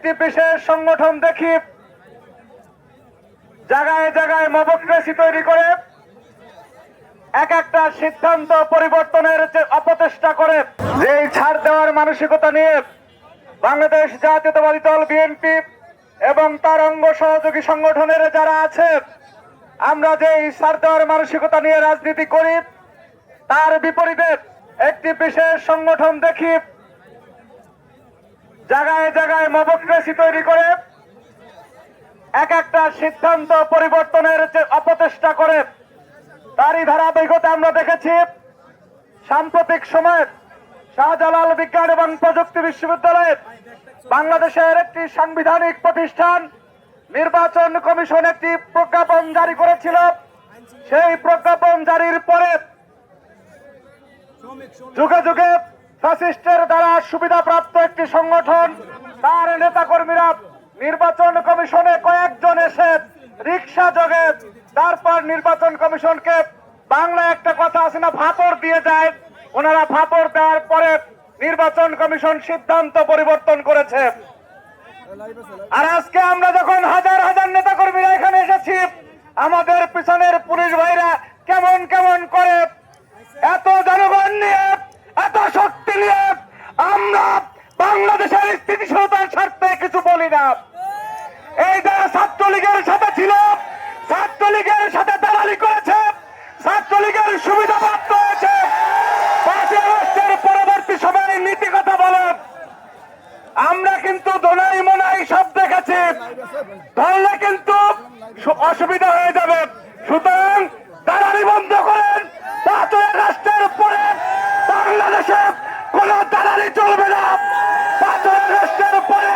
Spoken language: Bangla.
একটি বিশেষ সংগঠন দেখি জায়গায় জায়গায় মবক্রেসি তৈরি করে এক একটা সিদ্ধান্ত পরিবর্তনের যে অপচেষ্টা করে, যে ছাড় দেওয়ার মানসিকতা নিয়ে বাংলাদেশ জাতীয়তাবাদী দল বিএনপি এবং তার অঙ্গ সহযোগী সংগঠনের যারা আছে, আমরা যে ছাড় দেওয়ার মানসিকতা নিয়ে রাজনীতি করি, তার বিপরীতে একটি বিশেষ সংগঠন দেখি জায়গায় জায়গায় মবক্রেসি তৈরি করে এক একটা সিদ্ধান্ত পরিবর্তনের যে অপচেষ্টা করে, তারই ধারাবাহিকতা আমরা দেখেছি সাম্প্রতিক সময়ে শাহজালাল বিজ্ঞান এবং প্রযুক্তি বিশ্ববিদ্যালয়ে বাংলাদেশের একটি সাংবিধানিক প্রতিষ্ঠান নির্বাচন কমিশন একটি প্রজ্ঞাপন জারি করেছিল। সেই প্রজ্ঞাপন জারির পরে যুগে যুগে ফ্যাসিস্টের দ্বারা সুবিধাপ্রাপ্ত একটি সংগঠন, তার নেতাকর্মীরা নির্বাচন কমিশনে কয়েকজন এসে রিক্সা যোগে তারপর নির্বাচন কমিশনকে বাংলা একটা কথা আছে না, ফাপড় দিয়ে যায়। ওনারা ফাপড় দেওয়ার পরে নির্বাচন কমিশন সিদ্ধান্ত পরিবর্তন করেছে। আর আজকে আমরা যখন হাজার হাজার নেতাকর্মীরা এখানে এসেছি, আমাদের পিছনের পুলিশ ভাইরা কেমন কেমন করে এত জনগণ নিয়ে, এত শক্তি নিয়ে আমরা বাংলাদেশের স্থিতিশীলতার স্বার্থে কিছু বলি না। এই যারা ছাত্রলীগের সাথে ছিল, ছাত্রলীগের সাথে দালালি করেছে, ছাত্রলীগের সুবিধা প্রাপ্ত হয়েছে, 5 আগস্টের পরবর্তী সময়ে নীতি কথা বলে আমরা কিন্তু দোনাই মোনাই সব দেখেছি, ধরলে কিন্তু অসুবিধা হয়ে যাবে। সুতরাং দালালি বন্ধ করেন। 5 আগস্টের পরে বাংলাদেশে কোন দালালি চলবে না। 5 আগস্টের পরে